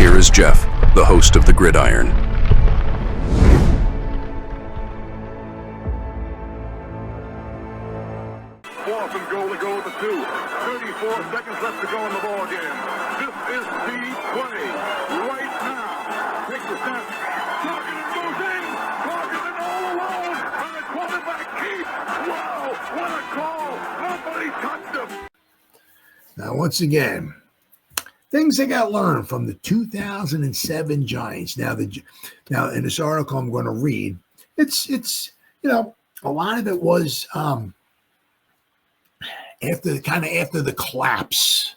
here is Jeff, the host of the Gridiron. Fourth and goal to go with the 2. 34 seconds left to go in the ball game. This is the play right now. Takes the snap. Targeted goes in. Targeted all alone. And the quarterback keeps. Wow, what a call. Nobody touched him. Now, once again, things that got learned from the 2007 Giants. Now, in this article I'm going to read, it's a lot of it was after the collapse,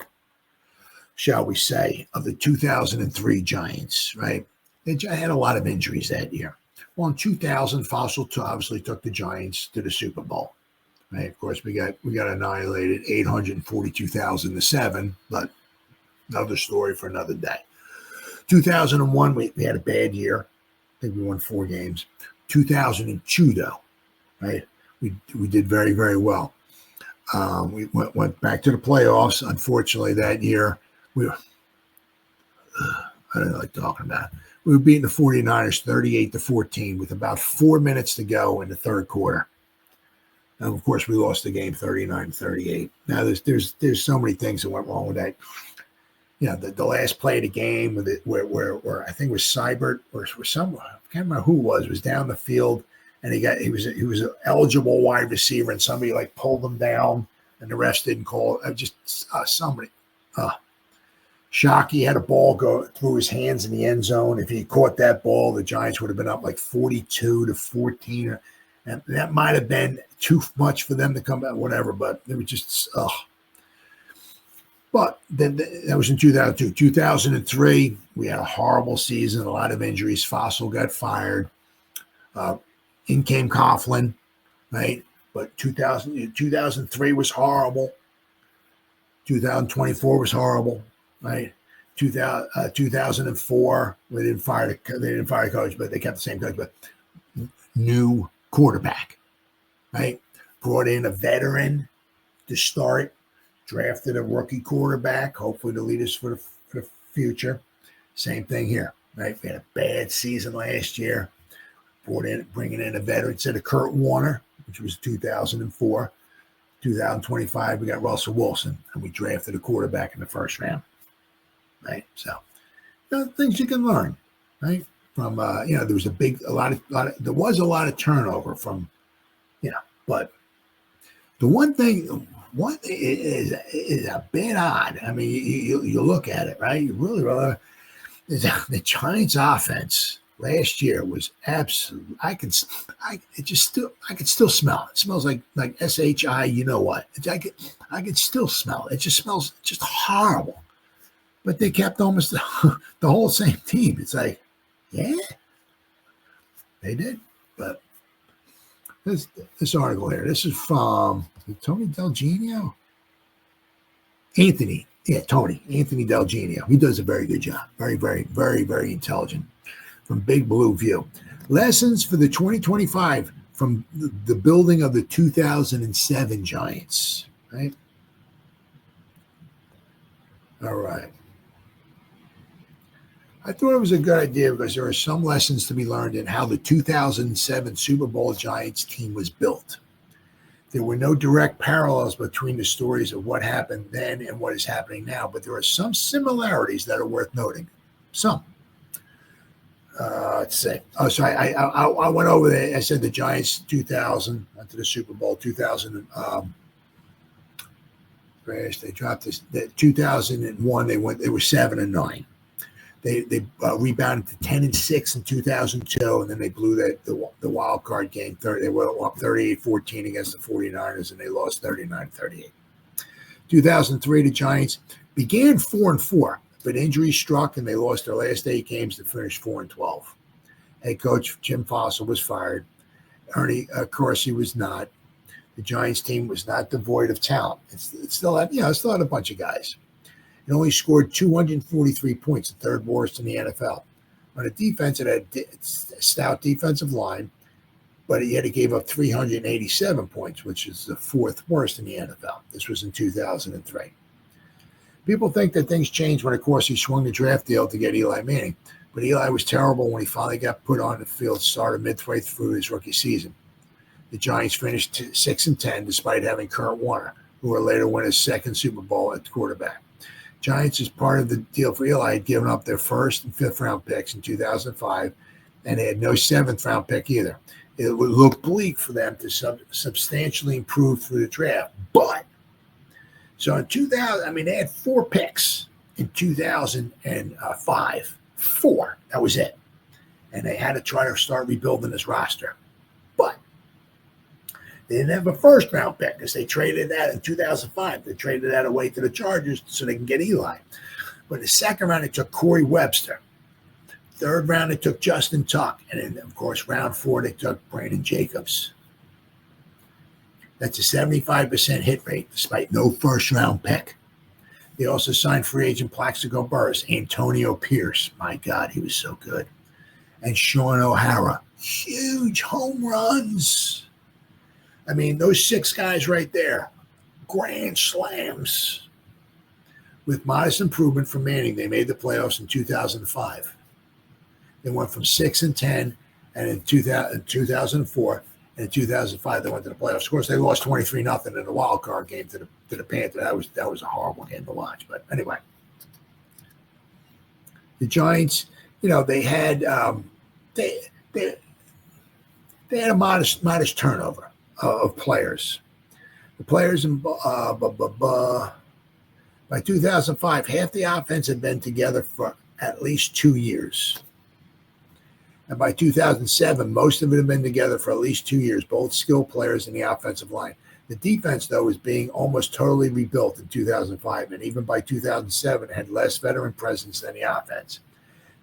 shall we say, of the 2003 Giants, right? They had a lot of injuries that year. Well, in 2000, Fossil obviously took the Giants to the Super Bowl. Right? Of course, we got annihilated 842,000-7, but another story for another day. 2001, we had a bad year. I think we won 4 games. 2002, though, right? We did very, very well. We went back to the playoffs. Unfortunately, that year, I don't like talking about it. We were beating the 49ers 38-14 with about 4 minutes to go in the third quarter. And of course, we lost the game 39-38. Now, there's so many things that went wrong with that. You know, the last play of the game where I think it was Seibert or someone, I can't remember who it was down the field, and he was an eligible wide receiver, and somebody like pulled him down, and the refs didn't call it. Somebody. Shockey had a ball go through his hands in the end zone. If he caught that ball, the Giants would have been up like 42-14. And that might have been too much for them to come back, whatever, but they were just, But then that was in 2002. 2003, we had a horrible season, a lot of injuries. Fossil got fired. In came Coughlin, right? But 2003 was horrible. 2024 was horrible, right? 2004, they didn't fire the coach, but they kept the same coach. But new quarterback, right? Brought in a veteran to start, drafted a rookie quarterback, hopefully to lead us for the future. Same thing here, right? We had a bad season last year. Bringing in a veteran instead of Kurt Warner, which was 2004. 2025, we got Russell Wilson, and we drafted a quarterback in the first round, right? So, things you can learn, right? From there was there was a lot of turnover from, but the one thing is a bit odd. I mean, you look at it, right? You really is the Giants' offense last year was absolute. I could still smell it. It smells like SHI. You know what? I could still smell it. It just smells just horrible. But they kept almost the whole same team. It's like, yeah, they did. But this article here, this is from Tony Del Genio. Anthony Del Genio. He does a very good job. Very, very, very, very intelligent. From Big Blue View. Lessons for the 2025 from the building of the 2007 Giants. Right? All right. I thought it was a good idea because there are some lessons to be learned in how the 2007 Super Bowl Giants team was built. There were no direct parallels between the stories of what happened then and what is happening now, but there are some similarities that are worth noting. Some. Let's see. Oh, so I went over there. I said the Giants 2000 went to the Super Bowl 2000. They dropped this. 2001 they were 7-9. They rebounded to 10-6 in 2002, and then they blew the wild card game. They were up 38-14 against the 49ers, and they lost 39-38. 2003, the Giants began 4-4. But injuries struck, and they lost their last 8 games to finish 4-12. Head coach Jim Fossil was fired. Ernie Corsi was not. The Giants team was not devoid of talent. It still had a bunch of guys. It only scored 243 points, the third worst in the NFL. On a defense, it had a stout defensive line, but yet it gave up 387 points, which is the 4th worst in the NFL. This was in 2003. People think that things changed when, of course, he swung the draft deal to get Eli Manning. But Eli was terrible when he finally got put on the field, started midway through his rookie season. The Giants finished 6-10 despite having Kurt Warner, who would later win his second Super Bowl at quarterback. Giants, as part of the deal for Eli, had given up their first and fifth round picks in 2005, and they had no seventh round pick either. It would look bleak for them to substantially improve through the draft. But, so in 2000, they had 4 picks in 2005. 4. That was it. And they had to try to start rebuilding this roster. But they didn't have a first round pick because they traded that in 2005. They traded that away to the Chargers so they can get Eli. But in the second round, they took Corey Webster. Third round, they took Justin Tuck. And then, of course, round 4, they took Brandon Jacobs. That's a 75% hit rate despite no first round pick. They also signed free agent Plaxico Burress, Antonio Pierce. My God, he was so good. And Sean O'Hara. Huge home runs. Those 6 guys right there, grand slams. With modest improvement from Manning, they made the playoffs in 2005. They went from 6-10, and in 2004, and in 2005 they went to the playoffs. Of course, they lost 23-0 in the wild card game to the Panthers. That was a horrible game to watch. But anyway, the Giants, they had they had a modest turnover of players. The players by 2005, half the offense had been together for at least 2 years. And by 2007, most of it had been together for at least 2 years, both skilled players in the offensive line. The defense, though, was being almost totally rebuilt in 2005, and even by 2007, had less veteran presence than the offense.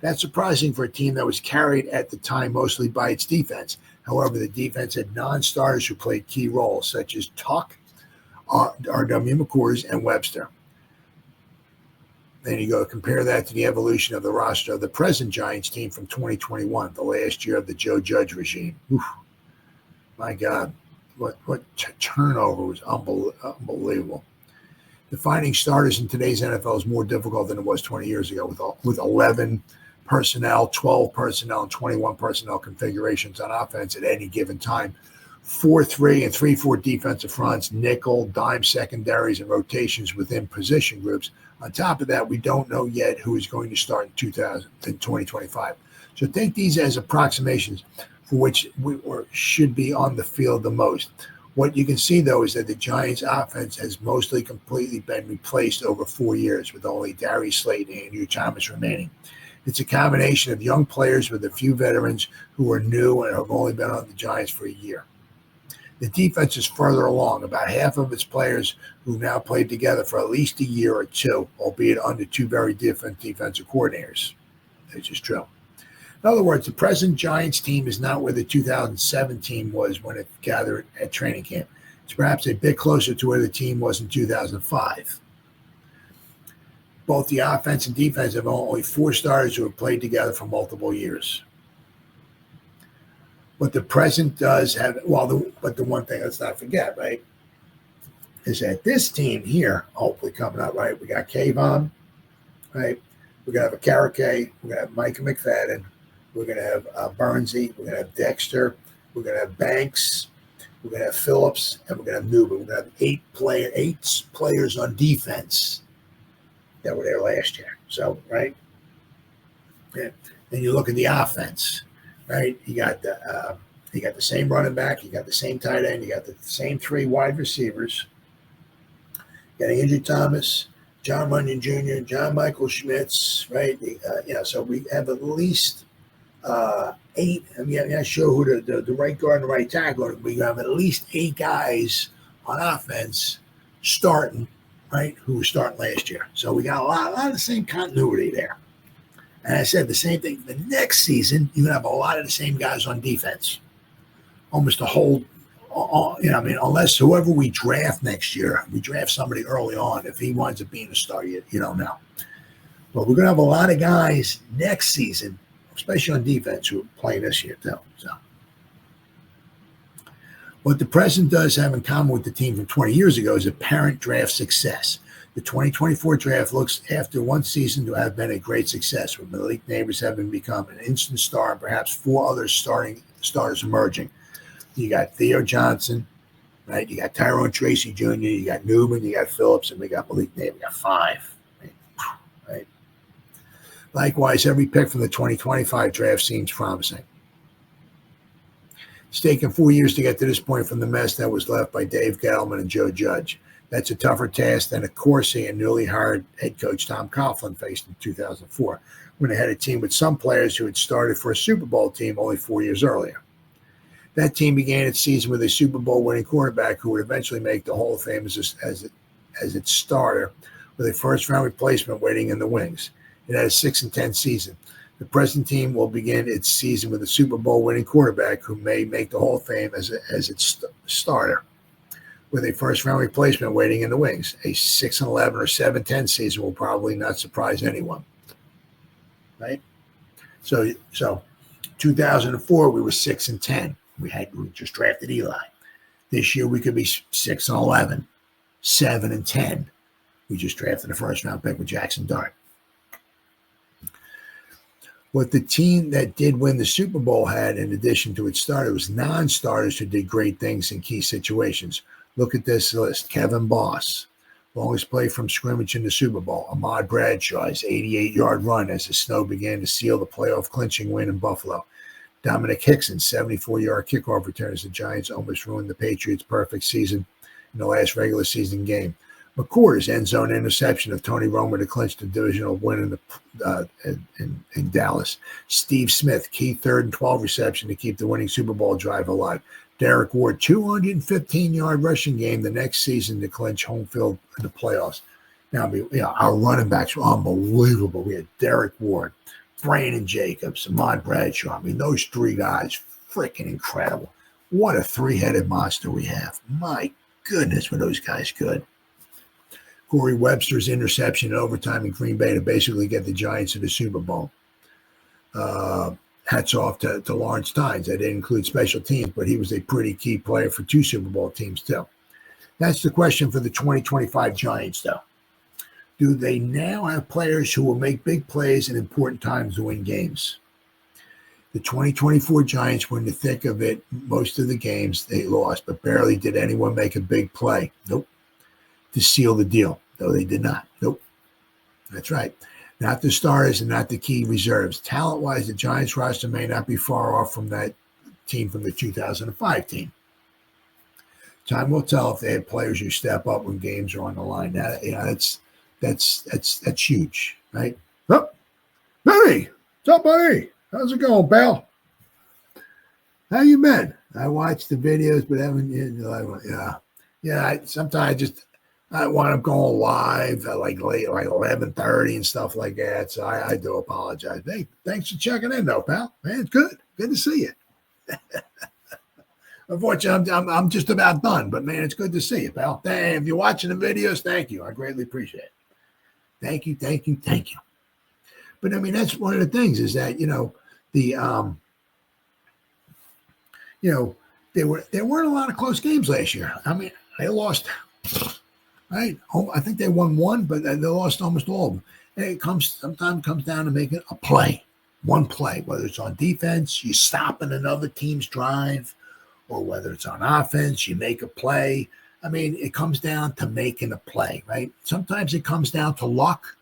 That's surprising for a team that was carried at the time mostly by its defense. However, the defense had non-starters who played key roles, such as Tuck, R.W. McCours, and Webster. Then you go compare that to the evolution of the roster of the present Giants team from 2021, the last year of the Joe Judge regime. Oof, my God, what turnover was unbelievable. Defining starters in today's NFL is more difficult than it was 20 years ago with 11 personnel, 12 personnel, and 21 personnel configurations on offense at any given time. 4-3 and 3-4 defensive fronts, nickel, dime secondaries, and rotations within position groups. On top of that, we don't know yet who is going to start in 2025. So take these as approximations for which we should be on the field the most. What you can see, though, is that the Giants' offense has mostly completely been replaced over 4 years, with only Darius Slayton and Andrew Thomas remaining. It's a combination of young players with a few veterans who are new and have only been on the Giants for a year. The defense is further along. About half of its players who now played together for at least a year or two, albeit under 2 very different defensive coordinators. That's just true. In other words, the present Giants team is not where the 2007 team was when it gathered at training camp. It's perhaps a bit closer to where the team was in 2005. Both the offense and defense have only 4 starters who have played together for multiple years. What the present does have, but the one thing let's not forget, right, is that this team here, hopefully coming out, right, we got Kayvon, right, we're going to have a Karake, we're going to have Micah McFadden, we're going to have Bernsey, we're going to have Dexter, we're going to have Banks, we're going to have Phillips, and we're going to have Newman. We're going to have 8 players on defense that were there last year. So, right, yeah. Then you look at the offense. Right, you got the same running back, you got the same tight end, you got the same 3 wide receivers. You got Andrew Thomas, John Runyon Jr., John Michael Schmitz, right? So we have at least 8. I'm not sure who the right guard and the right tackle are. We have at least 8 guys on offense starting, right? Who were starting last year. So we got a lot of the same continuity there. And I said the same thing. The next season, you have a lot of the same guys on defense. Almost a whole, unless whoever we draft next year, we draft somebody early on. If he winds up being a star, you don't know. But we're going to have a lot of guys next season, especially on defense, who are playing this year too. So, what the present does have in common with the team from 20 years ago is apparent draft success. The 2024 draft looks, after one season, to have been a great success, with Malik Neighbors having become an instant star and perhaps 4 other stars emerging. You got Theo Johnson, right? You got Tyrone Tracy Jr., you got Newman, you got Phillips, and we got Malik Neighbors. We got 5. Right? Likewise, every pick from the 2025 draft seems promising. It's taken 4 years to get to this point from the mess that was left by Dave Gettleman and Joe Judge. That's a tougher task than Corsi and newly hired head coach Tom Coughlin faced in 2004, when they had a team with some players who had started for a Super Bowl team only 4 years earlier. That team began its season with a Super Bowl winning quarterback who would eventually make the Hall of Fame as its starter, with a first-round replacement waiting in the wings. It had a 6-10 season. The present team will begin its season with a Super Bowl winning quarterback who may make the Hall of Fame as its starter, with a first-round replacement waiting in the wings. A 6-11 or 7-10 season will probably not surprise anyone. Right? So 2004 we were 6-10. We just drafted Eli. This year we could be 6-11, 7-10. We just drafted a first-round pick with Jackson Dart. What the team that did win the Super Bowl had, in addition to its starter, was non-starters who did great things in key situations. Look at this list. Kevin Boss, longest play from scrimmage in the Super Bowl. Ahmad Bradshaw's 88-yard run as the snow began to seal the playoff clinching win in Buffalo. Dominic Hickson's 74-yard kickoff return as the Giants almost ruined the Patriots' perfect season in the last regular season game. McCourt's end zone interception of Tony Romo to clinch the divisional win in Dallas. Steve Smith, key 3rd and 12 reception to keep the winning Super Bowl drive alive. Derek Ward, 215-yard rushing game the next season to clinch home field in the playoffs. Now, our running backs were unbelievable. We had Derek Ward, Brandon Jacobs, Ahmad Bradshaw. I mean, those 3 guys, freaking incredible. What a 3-headed monster we have. My goodness, were those guys good. Corey Webster's interception in overtime in Green Bay to basically get the Giants to the Super Bowl. Hats off to Lawrence Tynes. That didn't include special teams, but he was a pretty key player for 2 Super Bowl teams too. That's the question for the 2025 Giants, though. Do they now have players who will make big plays in important times to win games? The 2024 Giants were in the thick of it. Most of the games they lost, but barely did anyone make a big play. Nope. To seal the deal. No, they did not. Nope. That's right. Not the starters and not the key reserves. Talent-wise, the Giants roster may not be far off from that team from the 2005 team. Time will tell if they have players who step up when games are on the line. That's huge, right? Oh, hey, what's up, buddy? How's it going, pal? How you been? I watched the videos, but haven't. Sometimes I wind up going live at like 11:30 and stuff like that. So I do apologize. Hey, thanks for checking in, though, pal. Man, it's good. Good to see you. Unfortunately, I'm just about done, but man, it's good to see you, pal. Hey, if you're watching the videos, thank you. I greatly appreciate it. Thank you. But I mean, that's one of the things is that there weren't a lot of close games last year. I mean, they lost. Right, I think they won 1, but they lost almost all of them. And it sometimes comes down to making a play, one play, whether it's on defense, you stopping another team's drive, or whether it's on offense, you make a play. I mean, it comes down to making a play, right? Sometimes it comes down to luck.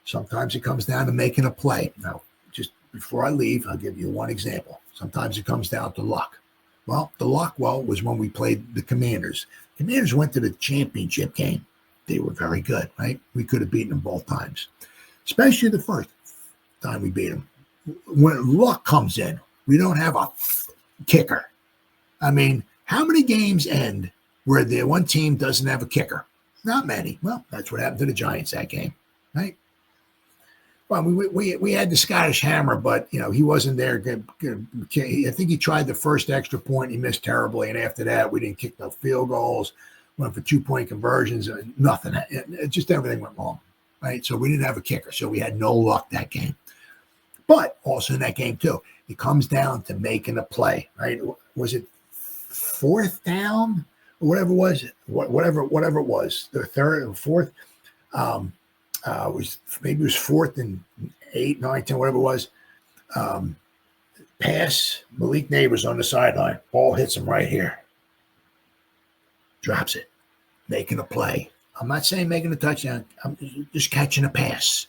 Sometimes it comes down to making a play. Now, just before I leave, I'll give you one example. Sometimes it comes down to luck. Well, the luck was when we played the Commanders. Commanders went to the championship game. They were very good, right? We could have beaten them both times, especially the first time we beat them. When luck comes in, we don't have a kicker. I mean, how many games end where the one team doesn't have a kicker? Not many. Well, that's what happened to the Giants that game, right? Well, we had the Scottish Hammer, but, he wasn't there. I think he tried the first extra point. He missed terribly. And after that, we didn't kick no field goals, went for 2-point conversions, and nothing. Just everything went wrong, right? So we didn't have a kicker. So we had no luck that game. But also in that game, too, it comes down to making a play, right? Was it 4th down or whatever it was? Whatever it was, the 3rd or 4th. Maybe it was 4th and 8, 9, 10, whatever it was. Pass, Malik Neighbors on the sideline. Ball hits him right here. Drops it. Making a play. I'm not saying making a touchdown. I'm just catching a pass.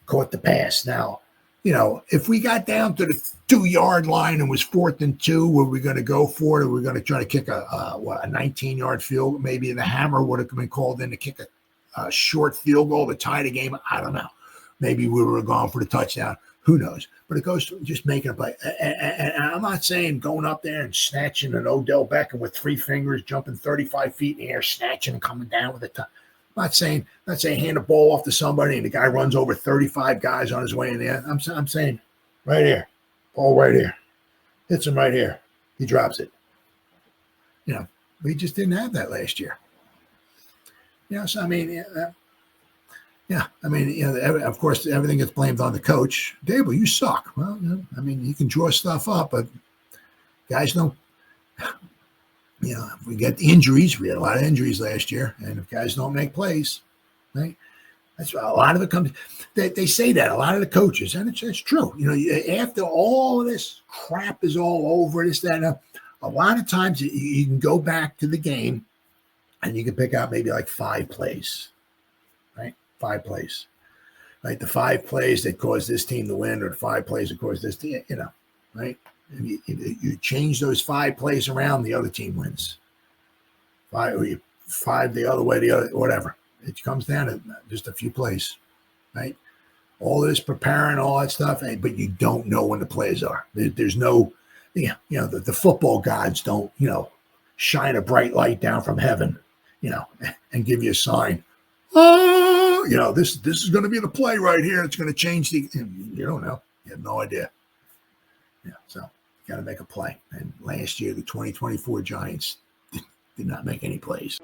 Caught the pass. Now, if we got down to the 2-yard line and was 4th and 2, were we going to go for it? Or were we going to try to kick a 19-yard field? Maybe the hammer would have been called in to kick a short field goal to tie the game. I don't know. Maybe we were going for the touchdown. Who knows? But it goes to just making a play. And I'm not saying going up there and snatching an Odell Beckham with 3 fingers, jumping 35 feet in the air, snatching and coming down with a touch. I'm not saying hand the ball off to somebody and the guy runs over 35 guys on his way in there. I'm saying right here, ball right here, hits him right here. He drops it. We just didn't have that last year. So I mean, of course, everything gets blamed on the coach. Dable, you suck. Well, you can draw stuff up, but guys don't. If we get injuries, we had a lot of injuries last year, and if guys don't make plays, right? That's a lot of it comes. They say that a lot of the coaches, and it's true. After all of this crap is all over, this, that, and a lot of times you can go back to the game, and you can pick out maybe like 5 plays, right? 5 plays, right? The 5 plays that caused this team to win, or the 5 plays that caused this team, right? And you change those 5 plays around, the other team wins. 5 the other way, the other, whatever. It comes down to just a few plays, right? All this preparing, all that stuff, but you don't know when the plays are. There's no, the football gods don't, shine a bright light down from heaven, and give you a sign. Oh, this is going to be the play right here. It's going to change the. You don't know. You have no idea. So you got to make a play. And last year, the 2024 Giants did not make any plays.